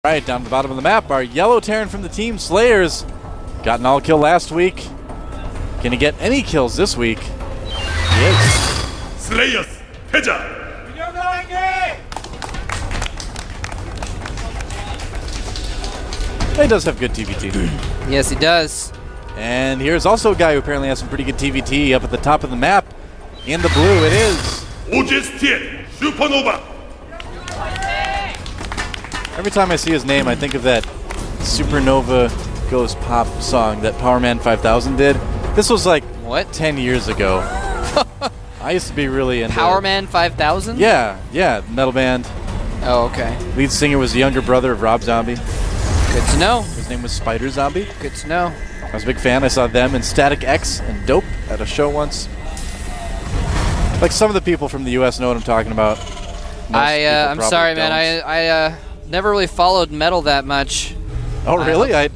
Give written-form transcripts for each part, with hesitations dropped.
Right, down to the bottom of the map, our yellow Terran from the team, Slayers. Got an all-kill last week. Can he get any kills this week? He is. Slayers, Peja. He does have good TVT. Yes, he does. And here's also a guy who apparently has some pretty good TVT up at the top of the map. In the blue, it is GSTL, Supernova. Every time I see his name, I think of that Supernova Goes Pop song that Powerman 5000 did. This was like, what, 10 years ago. I used to be really into Powerman 5000? Yeah, metal band. Oh, okay. Lead singer was the younger brother of Rob Zombie. Good to know. His name was Spider Zombie. Good to know. I was a big fan. I saw them and Static X and Dope at a show once. Like, some of the people from the U.S. know what I'm talking about. I'm sorry, man. I never really followed metal that much. Oh, really? I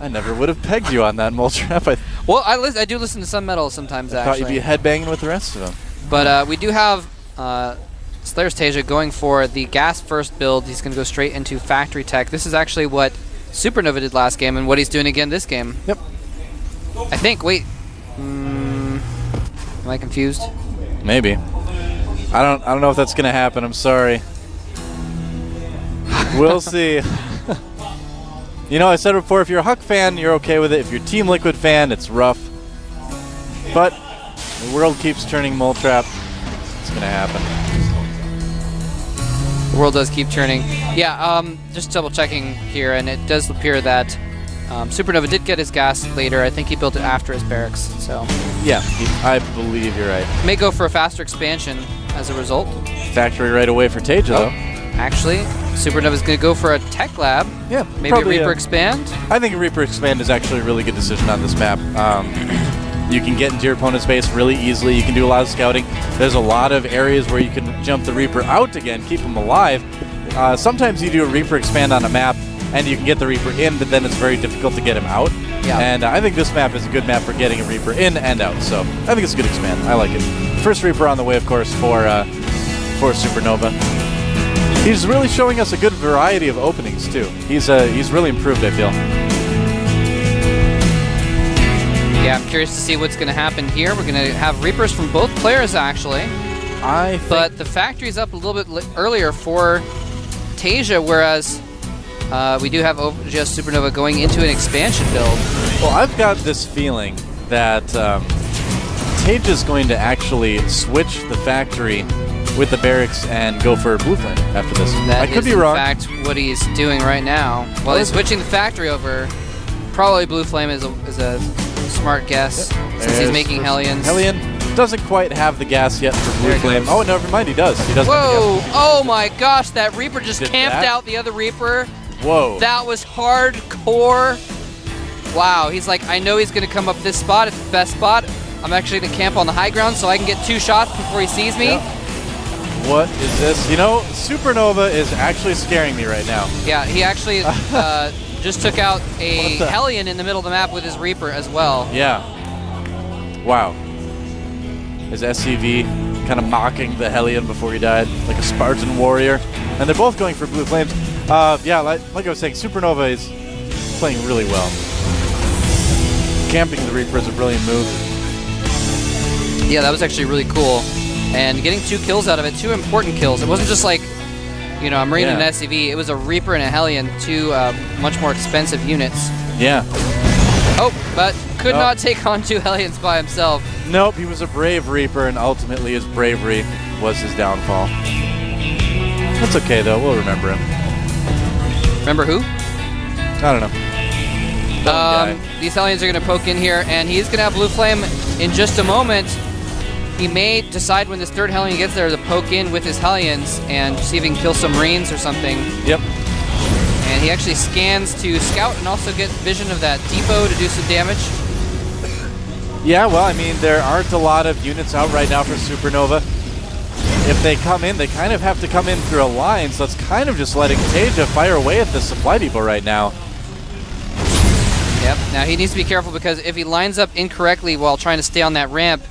never would have pegged you on that, Moletrap. Well, I do listen to some metal sometimes, I thought you'd be headbanging with the rest of them. But we do have Slayers Tasia going for the gas first build. He's going to go straight into factory tech. This is actually what Supernova did last game and what he's doing again this game. Yep. I think. Wait. Am I confused? Maybe. I don't know if that's going to happen. I'm sorry. We'll see. You know, I said before, if you're a Huck fan, you're okay with it. If you're Team Liquid fan, it's rough. But the world keeps turning, Moletrap. It's going to happen. The world does keep turning. Yeah, just double checking here, and it does appear that Supernova did get his gas later. I think he built it after his barracks, so. Yeah, I believe you're right. May go for a faster expansion as a result. Factory right away for Tasia, though. Actually, Supernova's going to go for a tech lab. Yeah, maybe probably, a Reaper Expand. I think a Reaper Expand is actually a really good decision on this map. You can get into your opponent's base really easily. You can do a lot of scouting. There's a lot of areas where you can jump the Reaper out again, keep him alive. Sometimes you do a Reaper Expand on a map, and you can get the Reaper in, but then it's very difficult to get him out. Yeah. And I think this map is a good map for getting a Reaper in and out. So I think it's a good expand. I like it. First Reaper on the way, of course, for Supernova. He's really showing us a good variety of openings too. He's really improved, I feel. Yeah, I'm curious to see what's going to happen here. We're going to have Reapers from both players, actually. But the factory's up a little bit earlier for Tasia, whereas we do have just Supernova going into an expansion build. Well, I've got this feeling that Taja's going to actually switch the factory with the barracks and go for Blue Flame after this. I could be wrong. That is, in fact, what he's doing right now. While he's switching the factory over, probably Blue Flame is a smart guess, since he's making Hellions. Hellion doesn't quite have the gas yet for Blue Flame. Oh, never mind, he does. He does. Whoa! Oh my gosh, that Reaper just camped out the other Reaper. Whoa. That was hardcore. Wow, he's like, I know he's going to come up this spot. It's the best spot. I'm actually going to camp on the high ground so I can get 2 shots before he sees me. Yep. What is this? You know, Supernova is actually scaring me right now. Yeah, he actually just took out a Hellion in the middle of the map with his Reaper as well. Yeah. Wow. His SCV kind of mocking the Hellion before he died, like a Spartan warrior. And they're both going for Blue Flames. Yeah, like I was saying, Supernova is playing really well. Camping the Reaper is a brilliant move. Yeah, that was actually really cool. And getting 2 kills out of it, 2 important kills. It wasn't just like, you know, a Marine and an SCV. It was a Reaper and a Hellion, 2 much more expensive units. Yeah. Oh, but could not take on 2 Hellions by himself. Nope, he was a brave Reaper, and ultimately his bravery was his downfall. That's okay, though. We'll remember him. Remember who? I don't know. These Hellions are going to poke in here, and he's going to have Blue Flame in just a moment. He may decide when this 3rd Hellion gets there to poke in with his Hellions and see if he can kill some Marines or something. Yep. And he actually scans to scout and also get vision of that depot to do some damage. Yeah, well, I mean, there aren't a lot of units out right now for Supernova. If they come in, they kind of have to come in through a line, so it's kind of just letting Tasia fire away at the supply depot right now. Yep. Now he needs to be careful because if he lines up incorrectly while trying to stay on that ramp,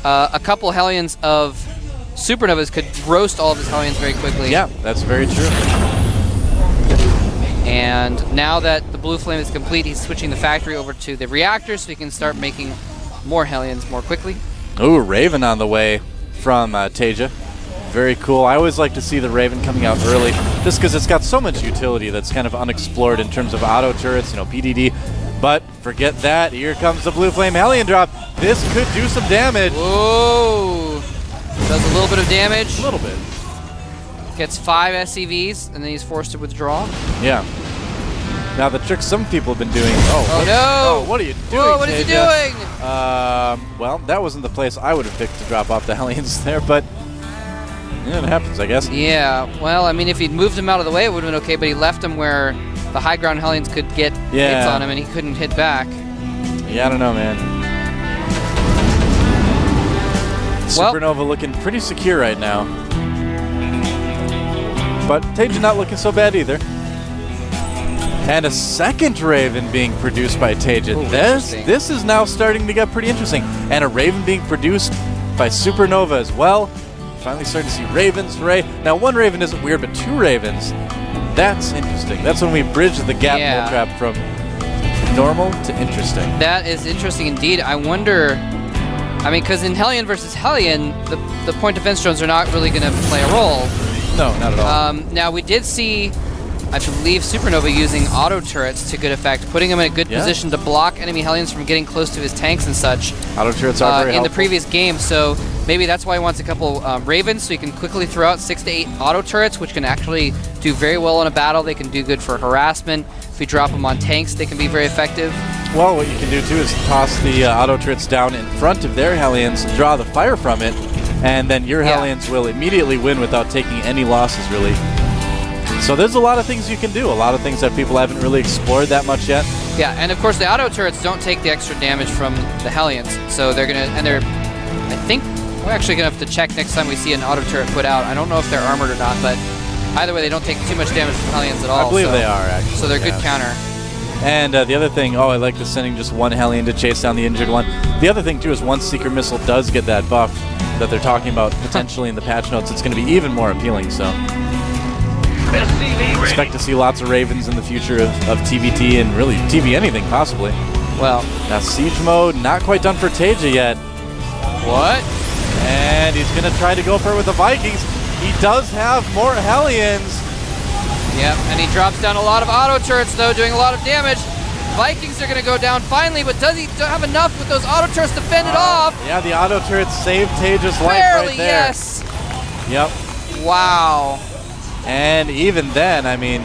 a couple Hellions of Supernovas could roast all of his Hellions very quickly. Yeah, that's very true. And now that the blue flame is complete, he's switching the factory over to the reactor so he can start making more Hellions more quickly. Ooh, Raven on the way from Tasia. Very cool. I always like to see the Raven coming out early, just because it's got so much utility that's kind of unexplored in terms of auto turrets, you know, PDD. But forget that. Here comes the blue flame Hellion drop. This could do some damage. Whoa! Does a little bit of damage. A little bit. Gets 5 SCVs, and then he's forced to withdraw. Yeah. Now the trick some people have been doing. Oh no! Oh, what are you doing? Whoa, what is he doing? Well, that wasn't the place I would have picked to drop off the Hellions there, but yeah, it happens, I guess. Yeah. Well, I mean, if he'd moved him out of the way, it would have been okay. But he left him where the high ground Hellions could get hits on him, and he couldn't hit back. Yeah, I don't know, man. Supernova looking pretty secure right now. But Tasia not looking so bad either. And a second Raven being produced by Tasia. This is now starting to get pretty interesting. And a Raven being produced by Supernova as well. Finally starting to see Ravens array. Now one Raven isn't weird, but 2 Ravens. That's interesting. That's when we bridge the gap mole trap from normal to interesting. That is interesting indeed. I wonder, I mean, because in Hellion versus Hellion, the point defense drones are not really going to play a role. No, not at all. Now, we did see, I believe, Supernova using auto turrets to good effect, putting him in a good position to block enemy Hellions from getting close to his tanks and such. Auto turrets are very in helpful. the previous game, so maybe that's why he wants a couple Ravens, so he can quickly throw out 6 to 8 auto turrets, which can actually do very well in a battle. They can do good for harassment. If we drop them on tanks, they can be very effective. Well, what you can do too is toss the auto turrets down in front of their Hellions, draw the fire from it, and then your Hellions will immediately win without taking any losses, really. So there's a lot of things you can do, a lot of things that people haven't really explored that much yet. Yeah, and of course the auto turrets don't take the extra damage from the Hellions, so they're gonna, and they're, I think we're actually gonna have to check next time we see an auto turret put out. I don't know if they're armored or not, but either way, they don't take too much damage from Hellions at all. I believe they are, actually. So they're good counter. And the other thing, I like the sending just one Hellion to chase down the injured one. The other thing too is once Seeker Missile does get that buff that they're talking about potentially in the patch notes, it's going to be even more appealing. So expect to see lots of Ravens in the future of TVT and really TV anything possibly. Well, now siege mode not quite done for Tasia yet. What? And he's going to try to go for it with the Vikings. He does have more Hellions. Yep, and he drops down a lot of auto turrets, though, doing a lot of damage. Vikings are going to go down finally, but does he have enough with those auto turrets to fend it off? Yeah, the auto turrets saved Tasia's life right there. Yes. Yep. Wow. And even then, I mean,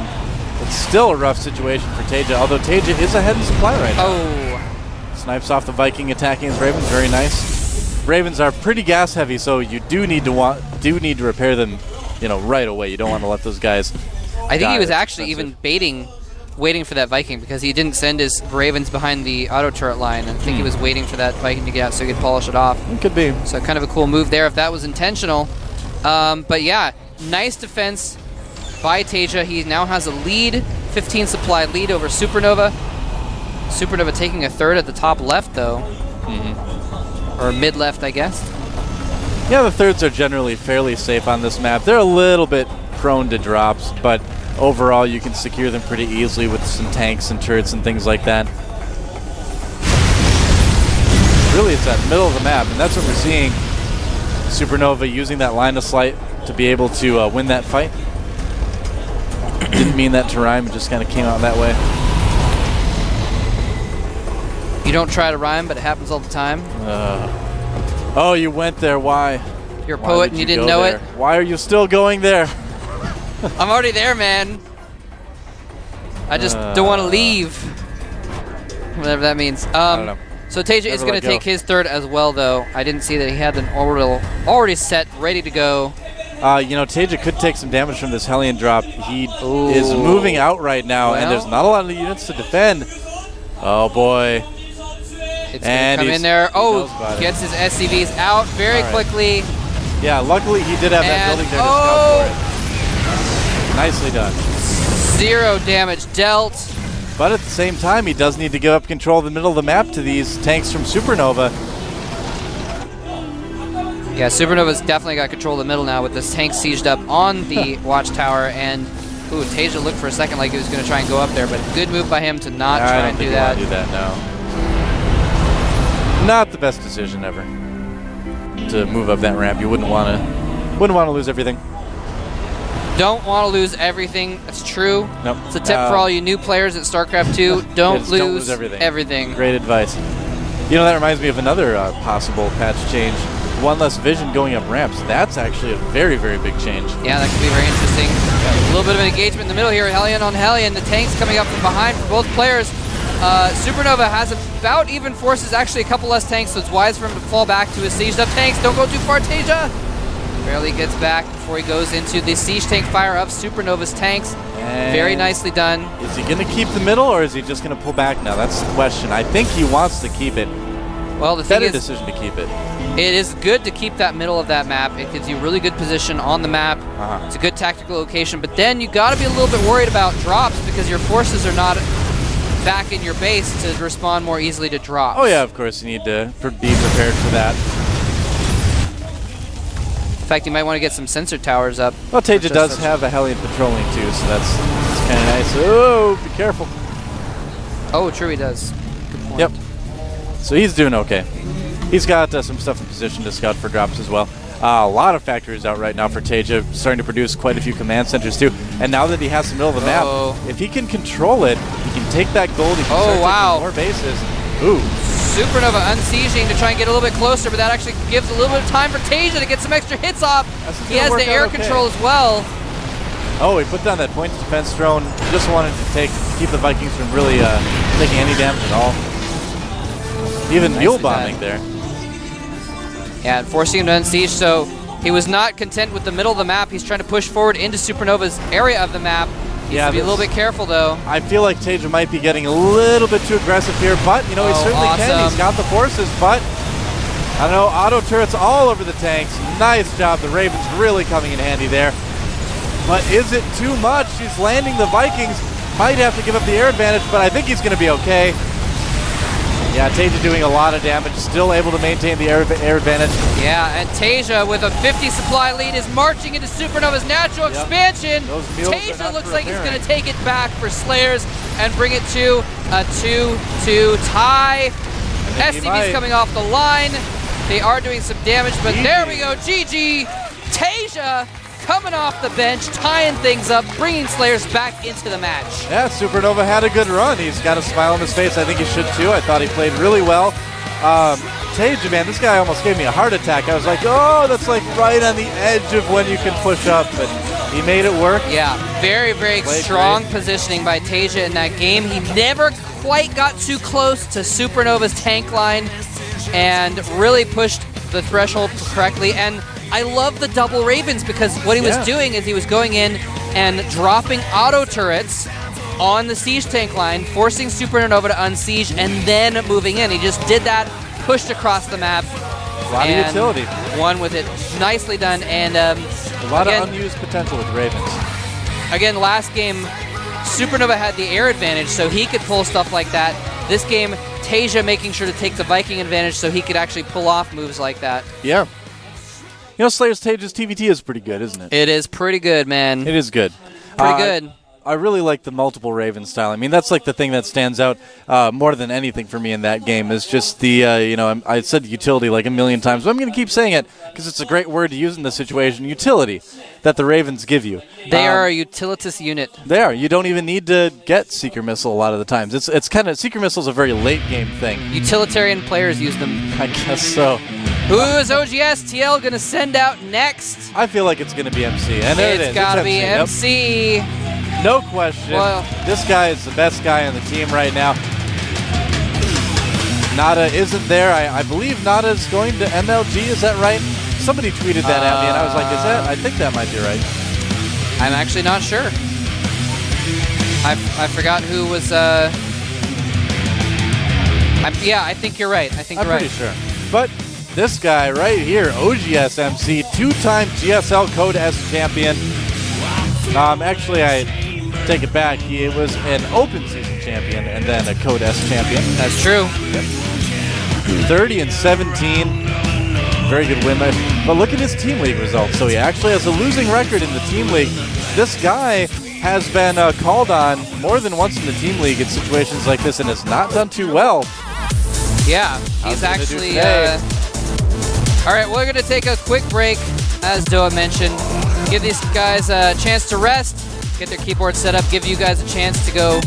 it's still a rough situation for Tasia, although Tasia is ahead in supply right now. Oh. Snipes off the Viking attacking his Ravens, very nice. Ravens are pretty gas heavy, so you do need to repair them, you know, right away. You don't want to let those guys. I think he was actually even waiting for that Viking, because he didn't send his Ravens behind the auto turret line. And I think he was waiting for that Viking to get out so he could polish it off. It could be. So kind of a cool move there if that was intentional. But yeah, nice defense by Tasia. He now has a lead, 15 supply lead over Supernova. Supernova taking a third at the top left, though. Or mid left, I guess. Yeah, the thirds are generally fairly safe on this map. They're a little bit prone to drops, but overall you can secure them pretty easily with some tanks and turrets and things like that. Really, it's that middle of the map, and that's what we're seeing. Supernova using that line of sight to be able to win that fight. Didn't mean that to rhyme, it just kind of came out that way. You don't try to rhyme, but it happens all the time. Oh, you went there, why? You're a poet and you didn't know it? Why are you still going there? I'm already there, man. I just don't want to leave. Whatever that means. I don't know. So Tasia is going to take his third as well, though. I didn't see that he had an orbital already set, ready to go. You know, Tasia could take some damage from this Hellion drop. He is moving out right now, and there's not a lot of units to defend. Oh, boy. It's going to come in there. Oh, gets his SCVs out very quickly. Yeah, luckily he did have that building there to scout for it. Nicely done. 0 damage dealt. But at the same time, he does need to give up control of the middle of the map to these tanks from Supernova. Yeah, Supernova's definitely got control of the middle now with this tank sieged up on the watchtower, and Ooh, Tasia looked for a second like he was going to try and go up there, but good move by him to not try and do that. I don't think you want to do that, no. Not the best decision ever to move up that ramp. You wouldn't want to lose everything. Don't want to lose everything. That's true. Nope. It's a tip for all you new players at StarCraft 2. Don't lose everything. Great advice. You know, that reminds me of another possible patch change. One less vision going up ramps. That's actually a very, very big change. Yeah, that could be very interesting. A little bit of an engagement in the middle here. Hellion on Hellion. The tanks coming up from behind for both players. Supernova has about even forces, actually a couple less tanks, so it's wise for him to fall back to his sieged up tanks. Don't go too far, Tasia. Barely gets back before he goes into the siege tank fire of Supernova's tanks. And very nicely done. Is he going to keep the middle, or is he just going to pull back now? That's the question. I think he wants to keep it. Well, the thing is, better decision to keep it. It is good to keep that middle of that map. It gives you really good position on the map. It's a good tactical location, but then you got to be a little bit worried about drops because your forces are not back in your base to respond more easily to drops. Oh yeah, of course, you need to be prepared for that. In fact, you might want to get some sensor towers up. Well, Tasia does have a Hellion patrolling too, so that's kind of nice. Oh, be careful. Oh, true, he does. Good point. Yep. So he's doing okay. He's got some stuff in position to scout for drops as well. A lot of factories out right now for Tasia, starting to produce quite a few command centers too. And now that he has the middle of the map, if he can control it, he can take that gold, he can start taking more bases. Ooh. Supernova unsieging to try and get a little bit closer, but that actually gives a little bit of time for Tasia to get some extra hits off. He has the air control as well. Oh, he put down that point defense drone. Just wanted to keep the Vikings from really taking any damage at all. Even mule bombing there. Yeah, forcing him to unsiege, so he was not content with the middle of the map. He's trying to push forward into Supernova's area of the map. He needs to be a little bit careful, though. I feel like Tasia might be getting a little bit too aggressive here, but, you know, he certainly can. He's got the forces, but, I don't know, auto turrets all over the tanks. Nice job. The Ravens really coming in handy there. But is it too much? He's landing the Vikings. Might have to give up the air advantage, but I think he's going to be okay. Yeah, Tasia doing a lot of damage, still able to maintain the air advantage. Yeah, and Tasia with a 50 supply lead is marching into Supernova's natural expansion. Tasia looks like he's going to take it back for Slayers and bring it to a 2-2 tie. SCV's coming off the line. They are doing some damage, but there we go. GG. Tasia coming off the bench, tying things up, bringing Slayers back into the match. Yeah, Supernova had a good run. He's got a smile on his face. I think he should too. I thought he played really well. Tasia, man, this guy almost gave me a heart attack. I was like, oh, that's like right on the edge of when you can push up, but he made it work. Yeah, very, very strong positioning by Tasia in that game. He never quite got too close to Supernova's tank line and really pushed the threshold correctly. And I love the double Ravens because what he was doing is he was going in and dropping auto turrets on the siege tank line, forcing Supernova to unsiege, and then moving in. He just did that, pushed across the map. A lot of utility. Won with it. Nicely done. And a lot of unused potential with Ravens. Again, last game, Supernova had the air advantage, so he could pull stuff like that. This game, Tasia making sure to take the Viking advantage so he could actually pull off moves like that. Yeah. You know, Slayer's Taja's TVT is pretty good, isn't it? It is pretty good, man. It is good. Pretty good. I really like the multiple Raven style. I mean, that's like the thing that stands out more than anything for me in that game is just the, you know, I said utility like a million times, but I'm going to keep saying it because it's a great word to use in this situation, utility that the Ravens give you. They are a utilitous unit. They are. You don't even need to get Seeker Missile a lot of the times. It's kind of, Seeker Missile is a very late game thing. Utilitarian players use them. I guess so. Who is GSTL going to send out next? I feel like it's going to be MC. And there it is. It's got to be MC. Yep. No question. Well, this guy is the best guy on the team right now. Nada isn't there. I believe Nada's going to MLG. Is that right? Somebody tweeted that at me, and I was like, is that? I think that might be right. I'm actually not sure. I forgot who was... yeah, I think you're right. I'm pretty sure. But this guy right here, OGSMC, two-time GSL Code S champion. Actually, I take it back. He was an open season champion and then a Code S champion. That's true. Yep. 30-17. Very good win there. But look at his team league results. So he actually has a losing record in the team league. This guy has been called on more than once in the team league in situations like this and has not done too well. Yeah, he's actually... all right, we're going to take a quick break, as Doa mentioned. Give these guys a chance to rest, get their keyboard set up, give you guys a chance to go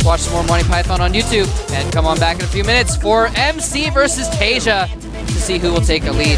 watch some more Monty Python on YouTube, and come on back in a few minutes for MC versus Tasia to see who will take a lead.